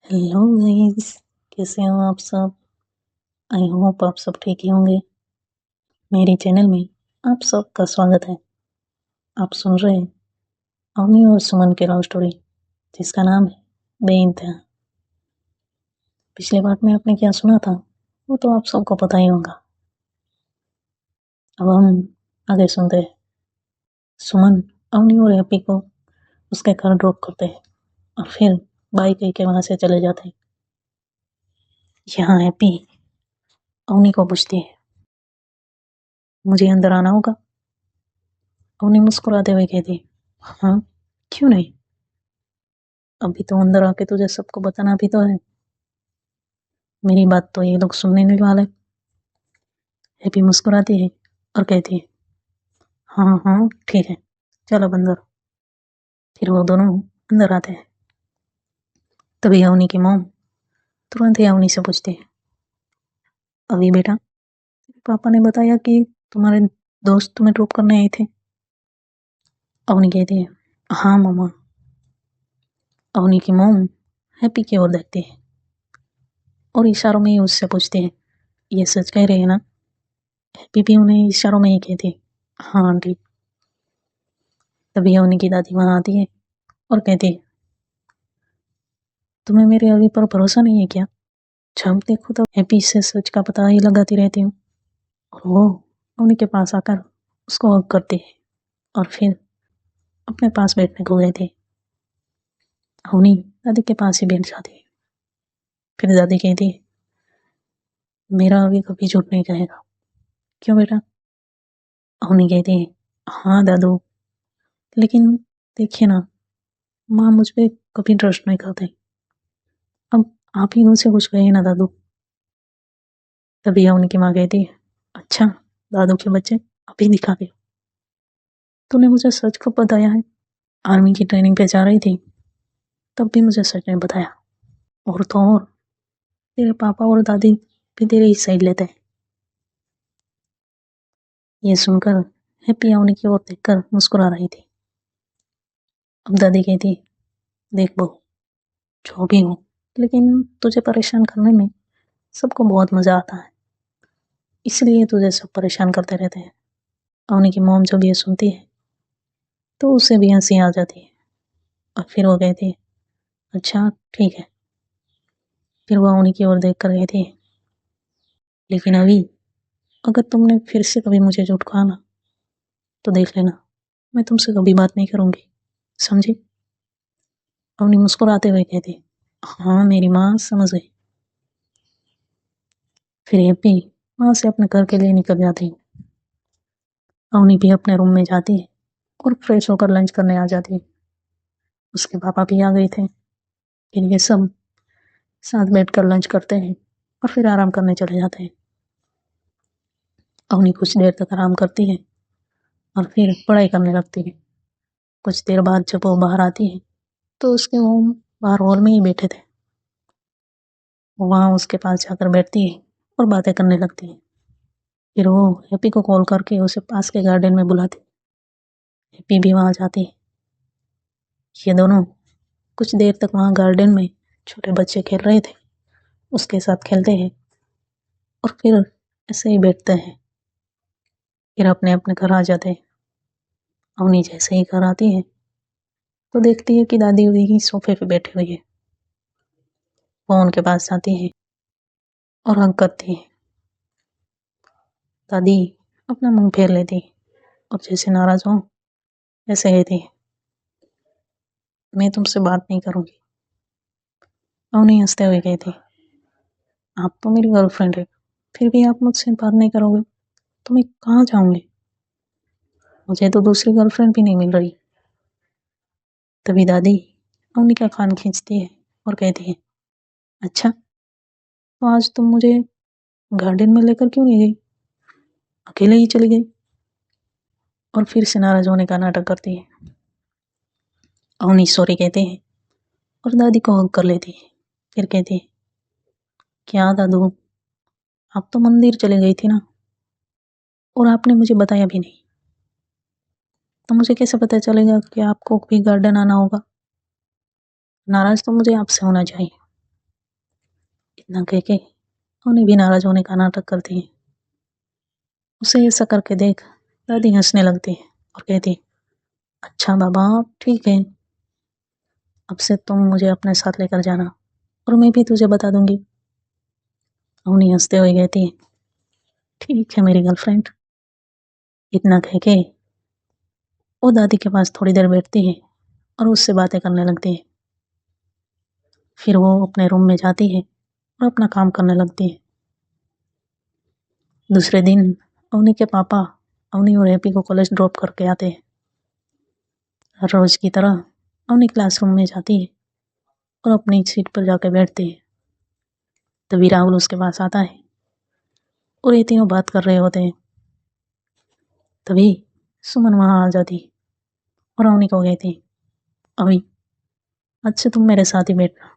Hello guys, कैसे हो आप सब। आई होप आप सब ठीक ही होंगे। मेरे चैनल में आप सबका स्वागत है। आप सुन रहे हैं अवनी और सुमन की लव स्टोरी, जिसका नाम है बेइंतहा। पिछले पार्ट में आपने क्या सुना था वो तो आप सबको पता ही होगा। अब हम आगे सुनते हैं। सुमन अवनी और हैप्पी को उसके घर ड्रॉप करते हैं और फिर बाय कह के वहां से चले जाते हैं। यहाँ हैप्पी अवनी को पूछती है, मुझे अंदर आना होगा। अवनी मुस्कुराते हुए कहती है, हाँ क्यों नहीं, अभी तो अंदर आके तुझे सबको बताना भी तो है। मेरी बात तो ये लोग सुनने नहीं वाले। हैप्पी मुस्कुराती है और कहती है, हाँ हाँ ठीक है, चलो अंदर। फिर वो दोनों अंदर आते हैं। तभी अवनी की मॉम तुरंत ही अवनी से पूछती है, अभी बेटा पापा ने बताया कि तुम्हारे दोस्त तुम्हें ड्रॉप करने आए थे। अवनी कहती है, हाँ मामा। अवनी की मॉम हैप्पी की ओर देखती है और इशारों में ही उससे पूछती है, ये सच कह रहे हैं ना। हैप्पी भी उन्हें इशारों में ही कहती है, हाँ आंटी। तभी अवनी की दादी वहां आती है और कहती है, तुम्हें मेरे अभी पर भरोसा नहीं है क्या। जब देखो तो हैप्पी से सच का पता ही लगाती रहती हूँ। और वो अवनी के पास आकर उसको हग करती है और फिर अपने पास बैठने को गए थे। अवनी दादी के पास ही बैठ जाती है। फिर दादी कहती है, मेरा अभी कभी झूठ नहीं कहेगा, क्यों बेटा। अवनी कहती है, हाँ दादू, लेकिन देखिए ना, माँ मुझ पे कभी ट्रस्ट नहीं करते। अब आप ही मुझसे कुछ कहे ना दादू। तभी अवनी की माँ कहती है, अच्छा दादू के बच्चे, अभी दिखा दे, तूने मुझे सच कब बताया है। आर्मी की ट्रेनिंग पे जा रही थी तब भी मुझे सच नहीं बताया। और तो और तेरे पापा और दादी भी तेरी ही साइड लेते हैं। ये सुनकर हैप्पी अवनी की ओर देखकर मुस्कुरा रही थी। अब दादी कहती, देख बहू, जो भी हो, लेकिन तुझे परेशान करने में सबको बहुत मजा आता है, इसलिए तुझे सब परेशान करते रहते हैं। अवनी की मॉम जब ये सुनती है तो उसे भी हंसी आ जाती है और फिर वो कहती है, अच्छा ठीक है। फिर वो अवनी की ओर देख कर कहती है, लेकिन अभी अगर तुमने फिर से कभी मुझे झूठ कहा ना तो देख लेना, मैं तुमसे कभी बात नहीं करूंगी, समझी। अवनी मुस्कुराते हुए कहती, हाँ मेरी माँ समझ गई। फिर हैप्पी वहां से अपने घर के लिए निकल जाती है। अवनी भी अपने रूम में जाती है और फ्रेश होकर लंच करने आ जाती है। उसके पापा भी आ गए थे। फिर ये सब साथ बैठकर लंच करते हैं और फिर आराम करने चले जाते हैं। अवनी कुछ देर तक आराम करती है और फिर पढ़ाई करने लगती है। कुछ देर बाद जब वो बाहर आती है तो उसके वो बाहर हॉल में ही बैठे थे। वो वहाँ उसके पास जाकर बैठती है और बातें करने लगती है। फिर वो हैप्पी को कॉल करके उसे पास के गार्डन में बुलाती है। हैप्पी भी वहाँ जाती है। ये दोनों कुछ देर तक वहाँ गार्डन में छोटे बच्चे खेल रहे थे उसके साथ खेलते हैं और फिर ऐसे ही बैठते हैं। फिर अपने अपने घर आ जाते हैं। अवनी जैसे ही घर आती है तो देखती है कि दादी वही सोफे पे बैठी हुई है। वो उनके पास जाती है और हग करती है। दादी अपना मुंह फेर लेती है और जैसे नाराज हो वैसे कहती है, मैं तुमसे बात नहीं करूंगी। अवनी हंसते हुए कहती, आप तो मेरी गर्लफ्रेंड है, फिर भी आप मुझसे बात नहीं करोगे तो मैं कहाँ जाऊंगी। मुझे तो दूसरी गर्लफ्रेंड भी नहीं मिल रही। तभी दादी अवनी का कान खींचती है और कहती है, अच्छा तो आज तुम मुझे गार्डन में लेकर क्यों नहीं गई, अकेले ही चली गई। और फिर से नाराज होने का नाटक करती है। अवनी सॉरी कहते हैं और दादी को हग कर लेती है। फिर कहती है, क्या दादू, आप तो मंदिर चली गई थी ना, और आपने मुझे बताया भी नहीं, तो मुझे कैसे पता चलेगा कि आपको भी गार्डन आना होगा। नाराज तो मुझे आपसे होना चाहिए। इतना कह के अवनी भी नाराज होने का नाटक करती है। उसे ऐसा करके देख दादी हंसने लगती है और कहती, अच्छा बाबा ठीक है, अब से तुम मुझे अपने साथ लेकर जाना और मैं भी तुझे बता दूंगी। अवनी हंसते हुए कहती है, ठीक है मेरी गर्लफ्रेंड। इतना कह के वो दादी के पास थोड़ी देर बैठती है और उससे बातें करने लगती है। फिर वो अपने रूम में जाती है और अपना काम करने लगती है। दूसरे दिन अवनी के पापा अवनी और हैप्पी को कॉलेज ड्रॉप करके आते हैं। हर रोज की तरह अवनी क्लासरूम में जाती है और अपनी सीट पर जाकर बैठती है। तभी राहुल उसके पास आता है और ये तीनों बात कर रहे होते हैं। तभी सुमन वहां आ जाती और अवनी को कहती, अभी आज से तुम मेरे साथ ही बैठना।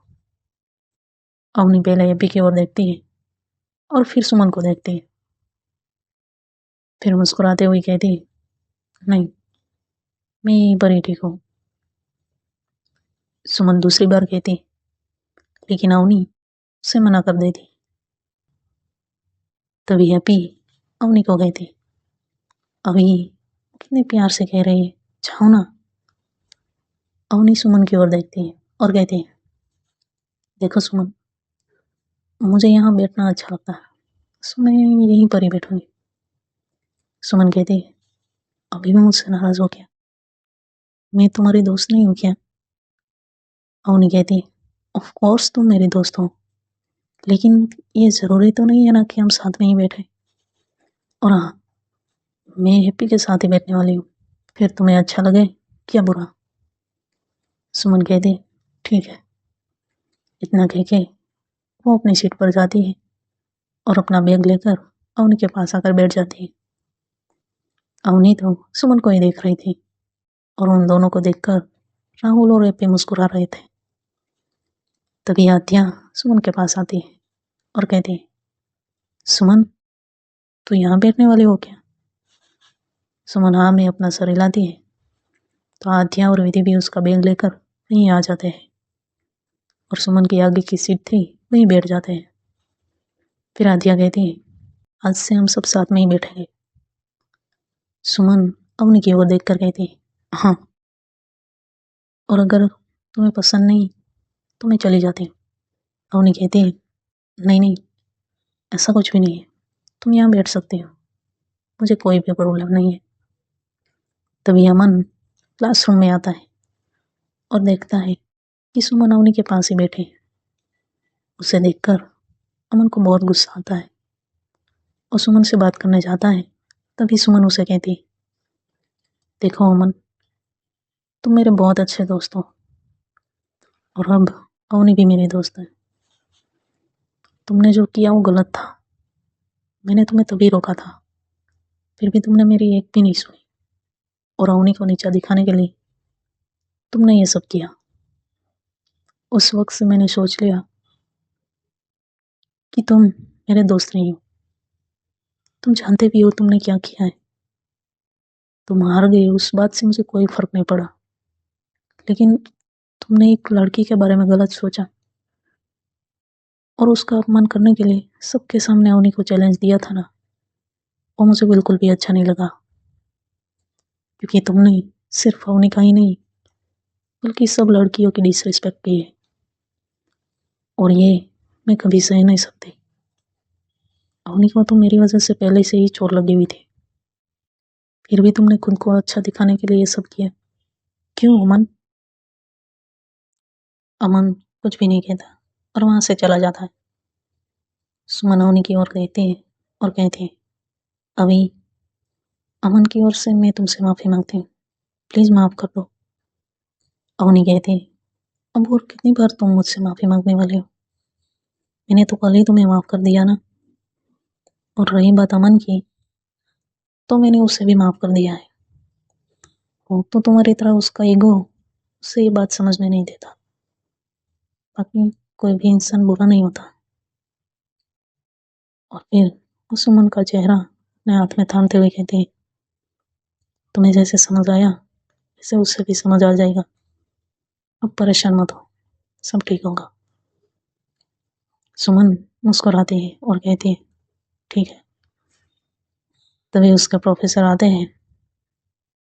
अवनी पहले हैप्पी की ओर देखती है और फिर सुमन को देखती है, फिर मुस्कुराते हुए कहती, नहीं मैं यहीं पर ही ठीक हूँ। सुमन दूसरी बार कहती, लेकिन अवनी उसे मना कर देती। तभी हैप्पी अवनी को कहती, अभी कितने प्यार से कह रही है, जाओ ना। अवनी सुमन की ओर देखती है और कहती, देखो सुमन, मुझे यहाँ बैठना अच्छा लगता है, सो मैं यहीं पर ही बैठूंगी। सुमन कहती, अभी भी मुझसे नाराज हो क्या? मैं तुम्हारी दोस्त नहीं हूँ क्या? अवनी कहती, ऑफ कोर्स तुम मेरी दोस्त हो, लेकिन ये जरूरी तो नहीं है ना कि हम साथ में ही बैठे। और हाँ, मैं हैप्पी के साथ ही बैठने वाली हूँ, फिर तुम्हें अच्छा लगे क्या बुरा? सुमन कहती, ठीक है। इतना कह के वो अपनी सीट पर जाती है और अपना बैग लेकर अवनी के पास आकर बैठ जाती है। अवनी तो सुमन को ही देख रही थी और उन दोनों को देखकर राहुल और हैप्पी मुस्कुरा रहे थे। तभी आद्या सुमन के पास आती है और कहती, सुमन तू यहाँ बैठने वाली हो क्या? सुमन हाँ में अपना सर हिलाती है तो आद्या और विधि भी उसका बैग लेकर वहीं आ जाते हैं और सुमन की आगे की सीट थी वहीं बैठ जाते हैं। फिर आद्या कहती है, आज से हम सब साथ में ही बैठेंगे। सुमन अवनी की ओर देखकर कहती, हाँ, और अगर तुम्हें पसंद नहीं तो मैं चली जाती हूँ। अवनी कहती है, नहीं नहीं, ऐसा कुछ भी नहीं है, तुम यहाँ बैठ सकती हो, मुझे कोई भी प्रॉब्लम नहीं है। तभी अमन क्लासरूम में आता है और देखता है कि सुमन अवनी के पास ही बैठी है। उसे देखकर अमन को बहुत गुस्सा आता है और सुमन से बात करने जाता है। तभी सुमन उसे कहती, देखो अमन, तुम मेरे बहुत अच्छे दोस्त हो और अब अवनी भी मेरी दोस्त है। तुमने जो किया वो गलत था, मैंने तुम्हें तभी रोका था, फिर भी तुमने मेरी एक भी नहीं सुनी और अवनी को नीचा दिखाने के लिए तुमने ये सब किया। उस वक्त से मैंने सोच लिया कि तुम मेरे दोस्त नहीं हो। तुम जानते भी हो तुमने क्या किया है। तुम हार गए, उस बात से मुझे कोई फर्क नहीं पड़ा, लेकिन तुमने एक लड़की के बारे में गलत सोचा और उसका अपमान करने के लिए सबके सामने अवनी को चैलेंज दिया था ना, वो मुझे बिल्कुल भी अच्छा नहीं लगा, क्योंकि तुमने सिर्फ अवनी का ही नहीं बल्कि सब लड़कियों की डिसरिस्पेक्ट की है और ये मैं कभी सह नहीं सकती। अवनी को तो मेरी वजह से पहले से ही चोट लगी हुई थी, फिर भी तुमने खुद को अच्छा दिखाने के लिए ये सब किया। क्यों अमन? अमन कुछ भी नहीं कहता और वहां से चला जाता है। सुमन अवनी की ओर कहती है और कहती है, अभी अमन की ओर से मैं तुमसे माफी मांगती हूँ, प्लीज माफ कर दो। अवनी कहती है, अब और कितनी बार तुम मुझसे माफी मांगने वाले हो? मैंने तो कल ही तुम्हें माफ कर दिया ना। और रही बात अमन की, तो मैंने उसे भी माफ कर दिया है। वो तो तुम्हारी तरह उसका ईगो उसे ये बात समझने नहीं देता। बाकी कोई भी इंसान बुरा नहीं होता। और फिर वो सुमन का चेहरा अपने हाथ में थामते हुए कहती है, तुम्हें जैसे समझ आया वैसे उससे भी समझ आ जाएगा। अब परेशान मत हो, सब ठीक होगा। सुमन मुस्कुराती है और कहती है ठीक है। तभी उसके प्रोफेसर आते हैं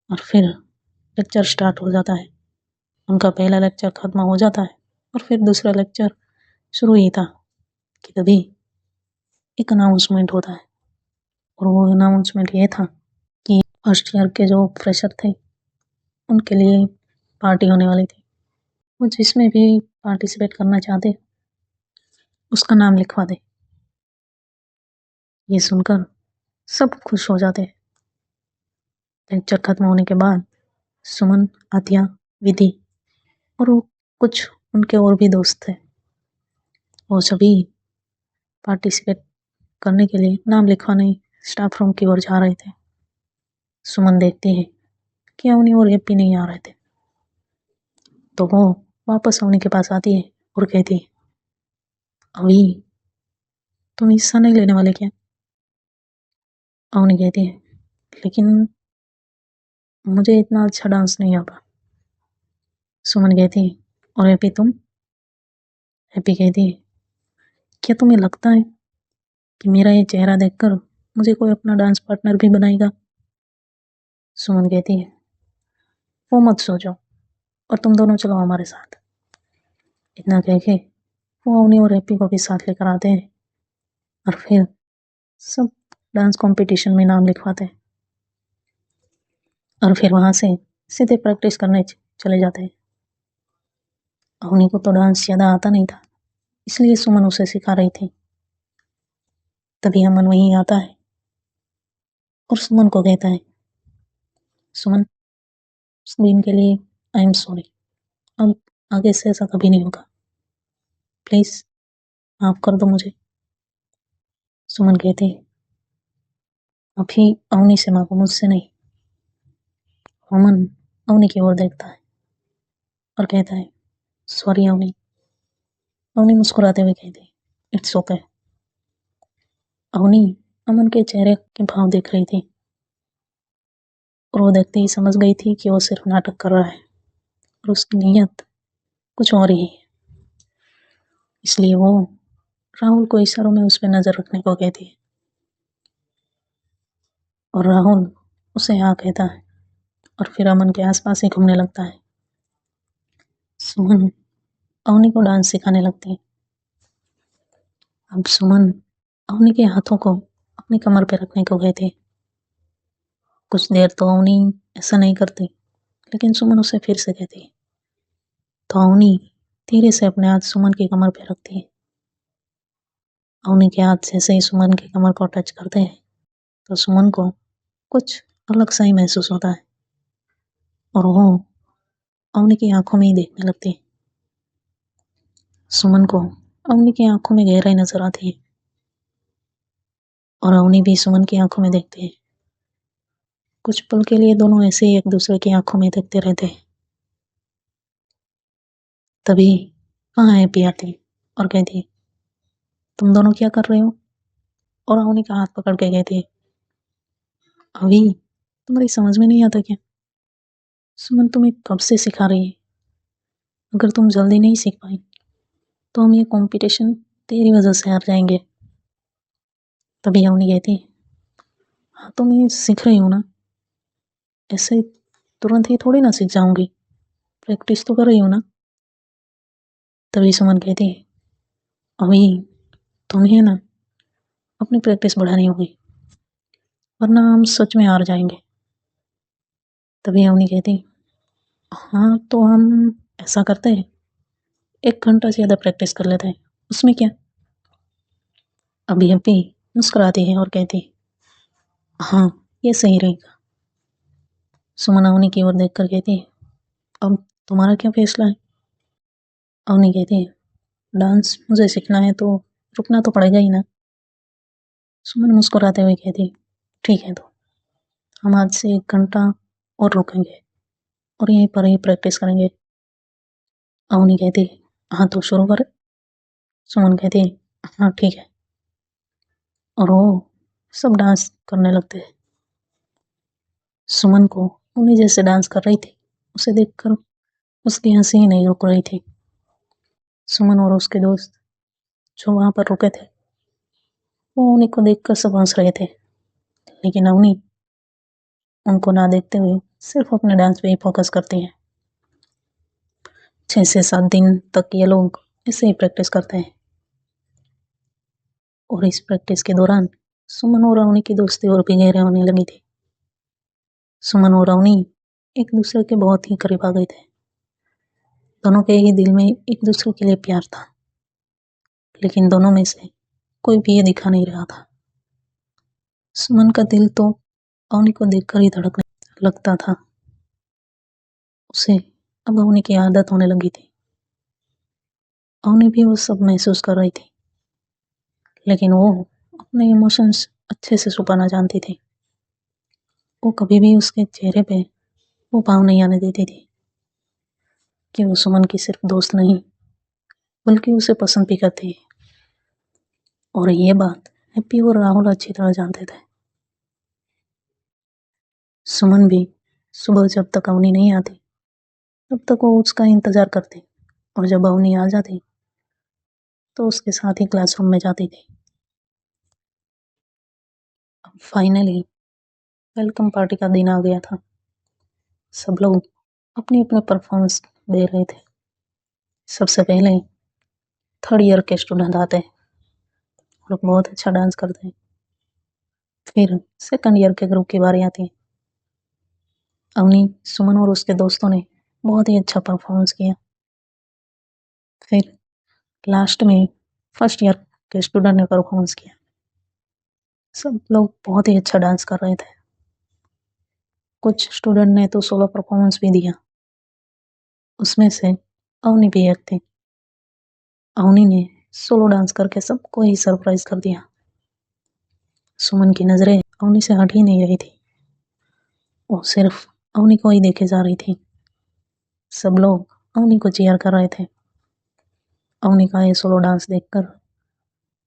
और फिर लेक्चर स्टार्ट हो जाता है। उनका पहला लेक्चर खत्म हो जाता है और फिर दूसरा लेक्चर शुरू ही था कि तभी एक अनाउंसमेंट होता है। और वो अनाउंसमेंट ये था कि फर्स्ट ईयर के जो फ्रेशर थे उनके लिए पार्टी होने वाली थी। वो जिसमें भी पार्टिसिपेट करना चाहते उसका नाम लिखवा दे। ये सुनकर सब खुश हो जाते हैं। लेक्चर खत्म होने के बाद सुमन, आत्या, विधि और वो कुछ उनके और भी दोस्त थे, वो सभी पार्टिसिपेट करने के लिए नाम लिखवाने स्टाफ रूम की ओर जा रहे थे। सुमन देखती है कि अवनी और हैप्पी नहीं आ रहे थे, तो वो वापस अवनी के पास आती है और कहती है अवनी तुम हिस्सा नहीं लेने वाले क्या? अवनी कहती है लेकिन मुझे इतना अच्छा डांस नहीं आता। सुमन कहती है और हैप्पी तुम? हैप्पी कहती है क्या तुम्हें लगता है कि मेरा ये चेहरा देखकर मुझे कोई अपना डांस पार्टनर भी बनाएगा? सुमन कहती है वो मत सोचो और तुम दोनों चलो हमारे साथ। इतना कह के वो अवनी और हैप्पी को भी साथ लेकर आते हैं और फिर सब डांस कंपटीशन में नाम लिखवाते हैं और फिर वहां से सीधे प्रैक्टिस करने चले जाते हैं। अवनी को तो डांस ज़्यादा आता नहीं था, इसलिए सुमन उसे सिखा रही थी। तभी अमन वहीं आता है और सुमन को कहता है सुमन उस दिन के लिए आई एम सॉरी, अब आगे से ऐसा कभी नहीं होगा, प्लीज माफ कर दो मुझे। सुमन कहती है अभी अवनी से मांगो, मुझसे नहीं। अमन अवनी की ओर देखता है और कहता है सॉरी अवनी। अवनी मुस्कुराते हुए कहती है इट्स ओके। अवनी अमन के चेहरे के भाव देख रही थी और वो देखते ही समझ गई थी कि वो सिर्फ नाटक कर रहा है और उसकी नीयत कुछ और ही है। इसलिए वो राहुल को इशारों में उस पर नजर रखने को कहती है और राहुल उसे हाँ कहता है और फिर अमन के आसपास ही घूमने लगता है। सुमन अवनी को डांस सिखाने लगती है। अब सुमन अवनी के हाथों को अपनी कमर पे रखने को कहती है। कुछ देर तो अवनी ऐसा नहीं करती, लेकिन सुमन उसे फिर से कहती है तो अवनी धीरे से अपने हाथ सुमन की कमर पे रखती है। अवनी के हाथ जैसे ही सुमन की कमर को टच करते हैं तो सुमन को कुछ अलग सा ही महसूस होता है और वो अवनी की आंखों में ही देखने लगती है। सुमन को अवनी की आंखों में गहराई नजर आती है और अवनी भी सुमन की आंखों में देखती है। कुछ पल के लिए दोनों ऐसे ही एक दूसरे की आंखों में देखते रहते हैं। तभी वहाँ हैप्पी आती और कहती है तुम दोनों क्या कर रहे हो? और अवनी का हाथ पकड़ के कहती है अभी तुम्हारी समझ में नहीं आता क्या? सुमन तुम्हें कब से सिखा रही है, अगर तुम जल्दी नहीं सीख पाई तो हम ये कंपटीशन तेरी वजह से हार जाएंगे। तभी अवनी कहती है हाँ तो मैं सीख रही हूँ ना, ऐसे तुरंत ही थोड़ी ना सीख जाऊंगी, प्रैक्टिस तो कर रही हूँ ना। तभी सुमन कहती है अभी तुम्हें ना अपनी प्रैक्टिस बढ़ानी होगी वरना हम सच में हार जाएंगे। तभी अवनी कहती हाँ तो हम ऐसा करते हैं 1 घंटा से ज़्यादा प्रैक्टिस कर लेते हैं, उसमें क्या। अभी अभी मुस्कुराती है और कहती हाँ ये सही रहेगा। सुमन अवनी की ओर देखकर कहती है अब तुम्हारा क्या फैसला है? अवनी कहती है डांस मुझे सीखना है तो रुकना तो पड़ेगा ही ना। सुमन मुस्कुराते हुए कहती ठीक है तो हम आज से 1 घंटा और रुकेंगे और यहीं पर ही प्रैक्टिस करेंगे। अवनी कहती हाँ तो शुरू कर। सुमन कहती हाँ ठीक है और वो सब डांस करने लगते हैं। सुमन को अवनी जैसे डांस कर रही थी उसे देखकर उसकी हंसी ही नहीं रुक रही थी। सुमन और उसके दोस्त जो वहां पर रुके थे वो अवनी को देखकर सब हंस रहे थे, लेकिन अवनी उनको ना देखते हुए सिर्फ अपने डांस पे ही फोकस करती है। 6 से 7 दिन तक ये लोग ऐसे ही प्रैक्टिस करते हैं और इस प्रैक्टिस के दौरान सुमन और अवनी की दोस्ती और भी गहरे होने लगी थी। सुमन और अवनी एक दूसरे के बहुत ही करीब आ गए थे। दोनों के ही दिल में एक दूसरे के लिए प्यार था, लेकिन दोनों में से कोई भी ये दिखा नहीं रहा था। सुमन का दिल तो अवनी को देखकर ही धड़कने लगता था। उसे अब अवनी की आदत होने लगी थी। अवनी भी वो सब महसूस कर रही थी, लेकिन वो अपने इमोशंस अच्छे से छुपाना जानती थी। वो कभी भी उसके चेहरे पे वो भाव नहीं आने देती थी कि वो सुमन की सिर्फ दोस्त नहीं बल्कि उसे पसंद भी करती है। और ये बात हैप्पी और राहुल अच्छी तरह जानते थे। सुमन भी सुबह जब तक अवनी नहीं आती तब तक वो उसका इंतजार करती, और जब अवनी आ जाती तो उसके साथ ही क्लासरूम में जाती थी। अब फाइनली वेलकम पार्टी का दिन आ गया था। सब लोग अपनी अपने परफॉर्मेंस दे रहे थे। सबसे पहले थर्ड ईयर के स्टूडेंट आते हैं और बहुत अच्छा डांस करते हैं। फिर सेकंड ईयर के ग्रुप की बारी आती है। अवनी, सुमन और उसके दोस्तों ने बहुत ही अच्छा परफॉर्मेंस किया। फिर लास्ट में फर्स्ट ईयर के स्टूडेंट ने परफॉर्मेंस किया। सब लोग बहुत ही अच्छा डांस कर रहे थे। कुछ स्टूडेंट ने तो सोलो परफॉर्मेंस भी दिया। उसमें से अवनी भी एक थी। अवनी ने सोलो डांस करके सबको ही सरप्राइज कर दिया। सुमन की नजरें अवनी से हट ही नहीं रही थी। वो सिर्फ अवनी को ही देखे जा रही थी। सब लोग अवनी को चीयर कर रहे थे। अवनी का ये सोलो डांस देखकर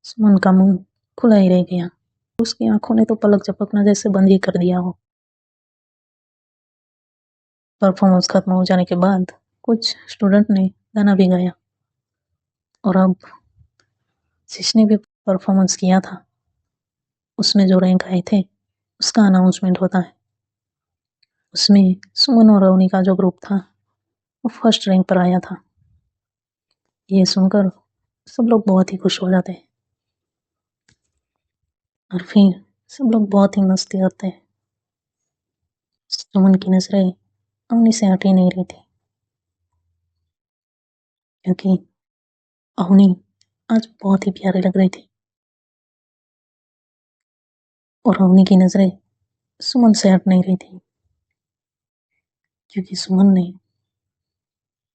सुमन का मुंह खुला ही रह गया। उसकी आंखों ने तो पलक झपकना जैसे बंद ही कर दिया हो। परफॉर्मेंस खत्म हो जाने के बाद कुछ स्टूडेंट ने गाना भी गाया, और अब जिसने भी परफॉर्मेंस किया था उसमें जो रैंक आए थे उसका अनाउंसमेंट होता है। उसमें सुमन और अवनी का जो ग्रुप था वो फर्स्ट रैंक पर आया था। ये सुनकर सब लोग बहुत ही खुश हो जाते हैं और फिर सब लोग बहुत ही मस्ती करते हैं। सुमन की नजरें अवनी से हट ही नहीं रही थी, क्योंकि अवनी आज बहुत ही प्यारी लग रही थी और अवनी की नजरें सुमन से हट नहीं रही थी, क्योंकि सुमन ने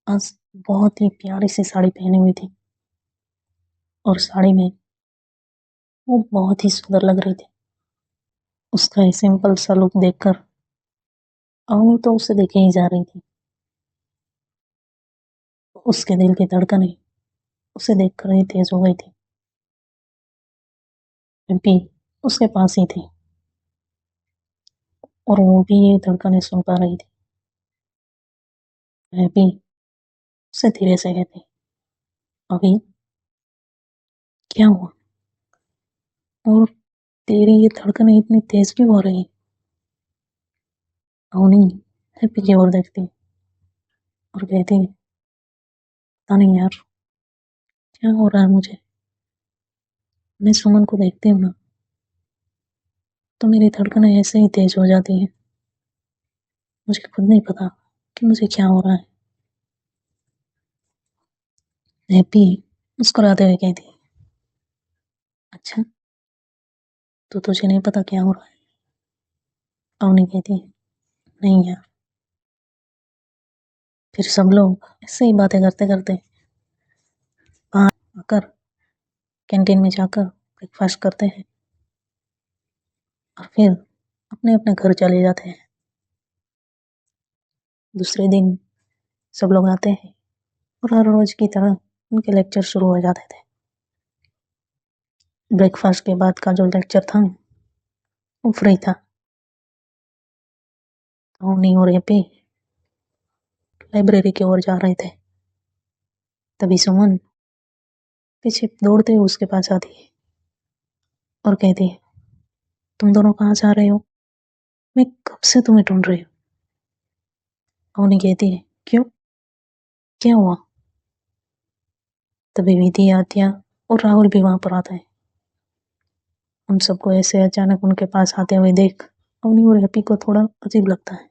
आज बहुत ही प्यारी सी साड़ी पहनी हुई थी और साड़ी में वो बहुत ही सुंदर लग रही थी। उसका ये सिंपल सा लुक देखकर अवनी तो उसे देखे ही जा रही थी। उसके दिल की धड़कनें उसे देखकर ही तेज हो गई थी। रिम्पी उसके पास ही थी और वो भी ये धड़कनें सुन पा रही थी। वह भी उसे धीरे से कहती, अभी क्या हुआ? और तेरी ये धड़कनें इतनी तेज क्यों हो रही? अवनी हैप्पी की ओर देखती और कहती, पता नहीं यार, क्या हो रहा है मुझे। मैं सुमन को देखती हूँ ना तो मेरी धड़कनें ऐसे ही तेज हो जाती हैं। मुझे खुद नहीं पता कि मुझे क्या हो रहा है। हैप्पी मुस्कुराते हुए कहती, अच्छा, तो तुझे नहीं पता क्या हो रहा है? अवनी कहती, नहीं यार। फिर सब लोग ऐसे ही बातें करते करते बाहर आकर कैंटीन में जाकर ब्रेकफास्ट करते हैं और फिर अपने अपने घर चले जाते हैं। दूसरे दिन सब लोग आते हैं और हर रोज की तरह उनके लेक्चर शुरू हो जाते थे। ब्रेकफास्ट के बाद का जो लेक्चर था वो फ्री था। टोनी और हैप्पी लाइब्रेरी की ओर जा रहे थे। तभी सुमन पीछे दौड़ते हुए उसके पास आती है और कहती है, तुम दोनों कहाँ जा रहे हो? मैं कब से तुम्हें ढूंढ रही हूँ। अवनी कहती है, क्यों, क्या हुआ? तभी विधि, आत्या और राहुल भी वहां पर आता है। उन सबको ऐसे अचानक उनके पास आते हुए देख अवनी और हैप्पी को थोड़ा अजीब लगता है।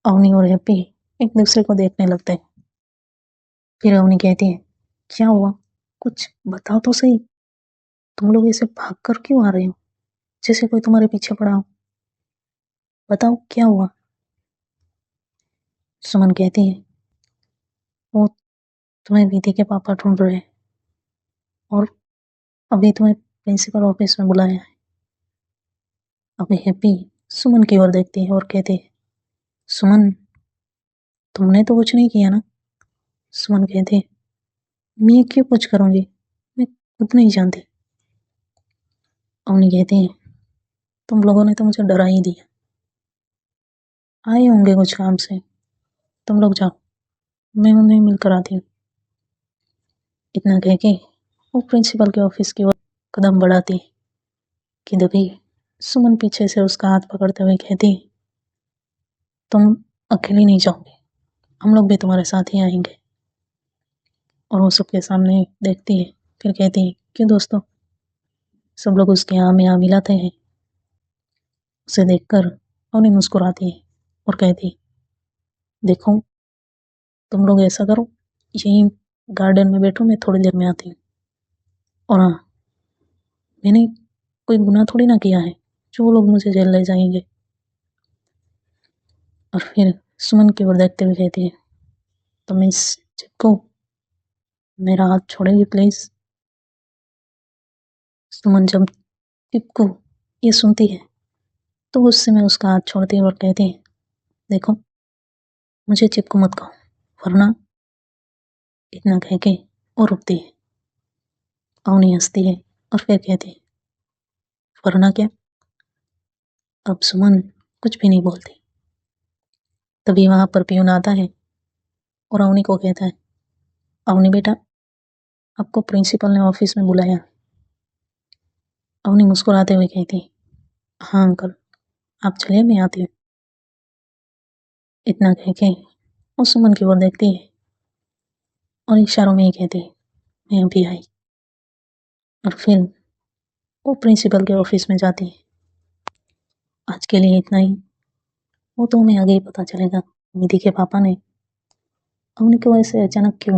अवनी और हैप्पी एक दूसरे को देखने लगते हैं। फिर अवनी कहती है, क्या हुआ, कुछ बताओ तो सही, तुम लोग ऐसे भाग कर क्यों आ रहे हो, जैसे कोई तुम्हारे पीछे पड़ा हो, बताओ क्या हुआ। सुमन कहती है, वो तुम्हें विधि के पापा ढूंढ रहे हैं और अभी तुम्हें प्रिंसिपल ऑफिस में बुलाया है। अभी हैप्पी सुमन की ओर देखती है और कहती है, सुमन तुमने तो कुछ नहीं किया ना। सुमन कहती है, मैं क्यों कुछ करूंगी, मैं खुद नहीं जानती। अवनी कहती है, तुम लोगों ने तो मुझे डरा ही दिया, आए होंगे कुछ काम से, तुम लोग जाओ, मैं उन्हें मिलकर आती हूँ। इतना कह के वो प्रिंसिपल के ऑफिस की ओर कदम बढ़ाती है कि तभी सुमन पीछे से उसका हाथ पकड़ते हुए कहती है, तुम अकेली नहीं जाओगे, हम लोग भी तुम्हारे साथ ही आएंगे। और वो सबके सामने देखती है, फिर कहती है, क्यों दोस्तों। सब लोग उसके यहाँ में यहाँ मिलाते हैं। उसे देखकर अवनी मुस्कुराती है और कहती है, देखो तुम लोग ऐसा करो, यहीं गार्डन में बैठो, मैं थोड़ी देर में आती हूँ। और हाँ, मैंने कोई गुनाह थोड़ी ना किया है जो वो लोग मुझे जेल ले जाएंगे। और फिर सुमन की ओर देखते हुए कहती है, तो मिस चिपको, मेरा हाथ छोड़ेगी प्लीज। सुमन जब चिपको ये सुनती है तो गुस्से में उसका हाथ छोड़ती है और कहती है, देखो मुझे चिपको मत कहो वरना। इतना कह के और रुकती है। अवनी हंसती है और फिर कहती है, वरना क्या। अब सुमन कुछ भी नहीं बोलती। तभी वहां पर पियून आता है और अवनी को कहता है, अवनी बेटा, आपको प्रिंसिपल ने ऑफिस में बुलाया। अवनी मुस्कुराते हुए कहती है, हाँ अंकल, आप चलिए मैं आती हूँ। इतना कह के वो सुमन की ओर देखती है और इशारों में ही कहती है, मैं अभी आई। और फिर वो प्रिंसिपल के ऑफिस में जाती है। आज के लिए इतना ही, वो तो हमें आगे ही पता चलेगा विधि के पापा ने अवनी को ऐसे अचानक क्यों